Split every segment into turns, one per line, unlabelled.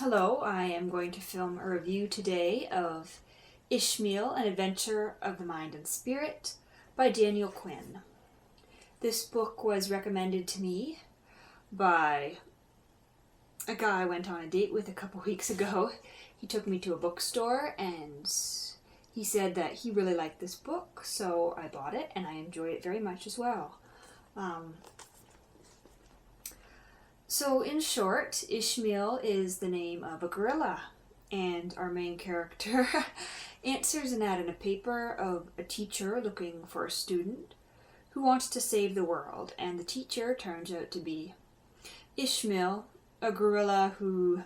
Hello, I am going to film a review today of Ishmael, An Adventure of the Mind and Spirit by Daniel Quinn. This book was recommended to me by a guy I went on a date with a couple weeks ago. He took me to a bookstore and he said that he really liked this book, so I bought it and I enjoyed it very much as well. So in short, Ishmael is the name of a gorilla, and our main character answers an ad in a paper of a teacher looking for a student who wants to save the world, and the teacher turns out to be Ishmael, a gorilla who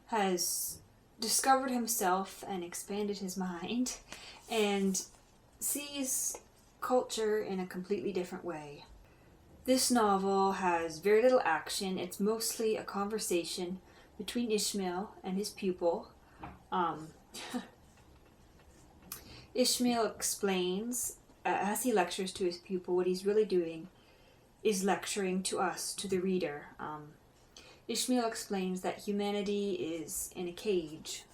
has discovered himself and expanded his mind and sees culture in a completely different way. This novel has very little action. It's mostly a conversation between Ishmael and his pupil. Ishmael explains, as he lectures to his pupil, what he's really doing is lecturing to us, to the reader. Ishmael explains that humanity is in a cage.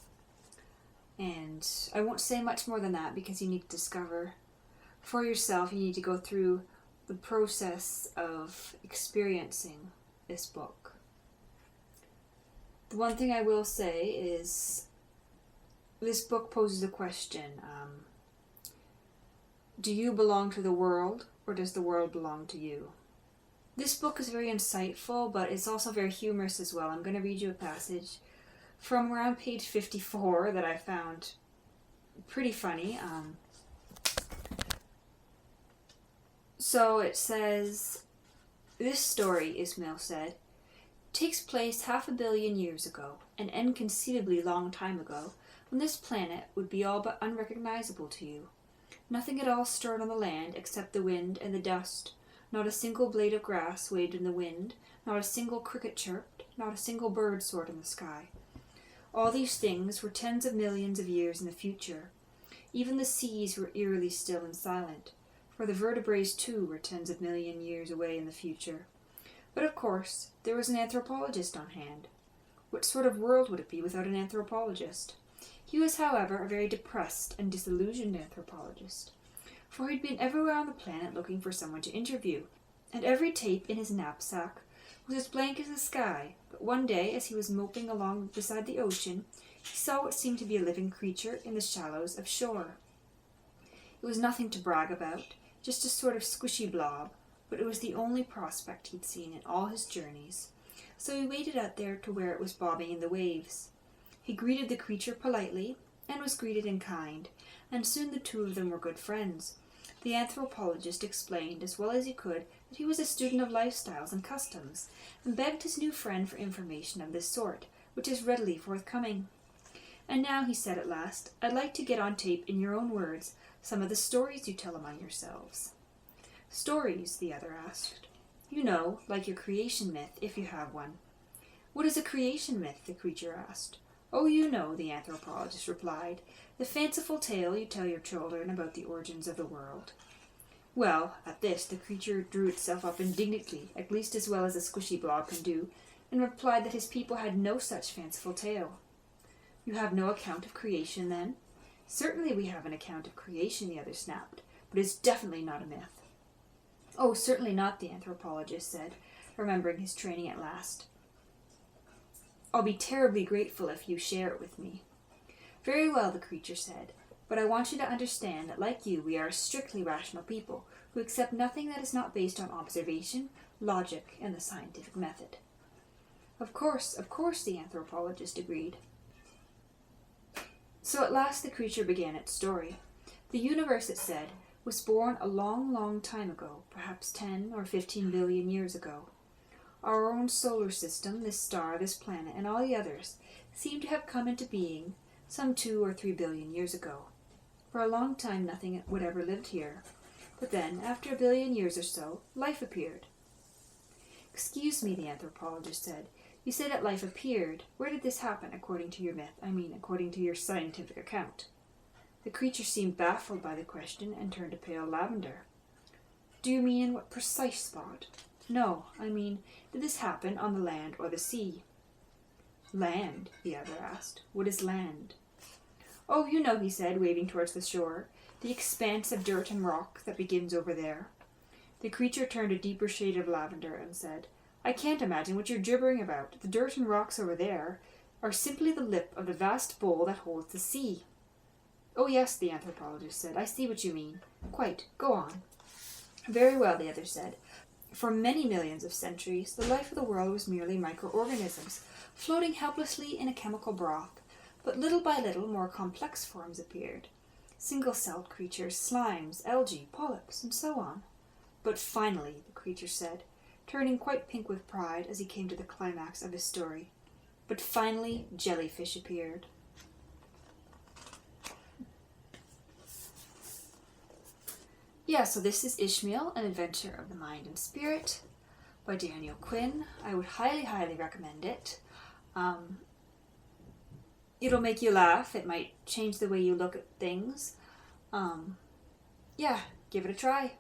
And I won't say much more than that because you need to discover for yourself. You need to go through the process of experiencing this book. The one thing I will say is this book poses a question. Do you belong to the world, or does the world belong to you? This book is very insightful, but it's also very humorous as well. I'm going to read you a passage from around page 54 that I found pretty funny. So it says, "This story," Ishmael said, "takes place 500 million years ago, an inconceivably long time ago, when this planet would be all but unrecognizable to you. Nothing at all stirred on the land except the wind and the dust. Not a single blade of grass waved in the wind, not a single cricket chirped, not a single bird soared in the sky. All these things were tens of millions of years in the future. Even the seas were eerily still and silent, for the vertebrates too were tens of million years away in the future. But of course, there was an anthropologist on hand. What sort of world would it be without an anthropologist? He was, however, a very depressed and disillusioned anthropologist, for he'd been everywhere on the planet looking for someone to interview, and every tape in his knapsack was as blank as the sky. But one day, as he was moping along beside the ocean, he saw what seemed to be a living creature in the shallows of shore. It was nothing to brag about, just a sort of squishy blob, but it was the only prospect he'd seen in all his journeys. So he waded out there to where it was bobbing in the waves. He greeted the creature politely, and was greeted in kind, and soon the two of them were good friends. The anthropologist explained as well as he could that he was a student of lifestyles and customs, and begged his new friend for information of this sort, which is readily forthcoming. "And now," he said at last, "I'd like to get on tape in your own words some of the stories you tell among yourselves." "Stories?" the other asked. "You know, like your creation myth, if you have one." "What is a creation myth?" the creature asked. "Oh, you know," the anthropologist replied, "the fanciful tale you tell your children about the origins of the world." Well, at this the creature drew itself up indignantly, at least as well as a squishy blob can do, and replied that his people had no such fanciful tale. "You have no account of creation, then?" "Certainly we have an account of creation," the other snapped, "but it's definitely not a myth." "Oh, certainly not," the anthropologist said, remembering his training at last. "I'll be terribly grateful if you share it with me." "Very well," the creature said, "but I want you to understand that, like you, we are a strictly rational people who accept nothing that is not based on observation, logic, and the scientific method." Of course," the anthropologist agreed. So at last the creature began its story. The universe, it said, was born a long, long time ago, perhaps 10 or 15 billion years ago. Our own solar system, this star, this planet, and all the others seem to have come into being some 2 or 3 billion years ago. For a long time nothing whatever lived here. But then, after a billion years or so, life appeared. "Excuse me," the anthropologist said. "You say that life appeared. Where did this happen, according to your myth? According to your scientific account?" The creature seemed baffled by the question and turned a pale lavender. "Do you mean in what precise spot?" "No, did this happen on the land or the sea?" Land? The other asked. What is land? Oh, you know, he said, waving towards the shore. The expanse of dirt and rock that begins over there. The creature turned a deeper shade of lavender and said, I can't imagine what you're gibbering about. The dirt and rocks over there are simply the lip of the vast bowl that holds the sea. Oh yes, the anthropologist said. I see what you mean. Quite. Go on. Very well, the other said. For many millions of centuries, the life of the world was merely microorganisms, floating helplessly in a chemical broth. But little by little, more complex forms appeared. Single-celled creatures, slimes, algae, polyps, and so on. But finally, the creature said, turning quite pink with pride as he came to the climax of his story. But finally, jellyfish appeared. Yeah, so this is Ishmael, An Adventure of the Mind and Spirit by Daniel Quinn. I would highly, highly recommend it. It'll make you laugh. It might change the way you look at things. Yeah, give it a try.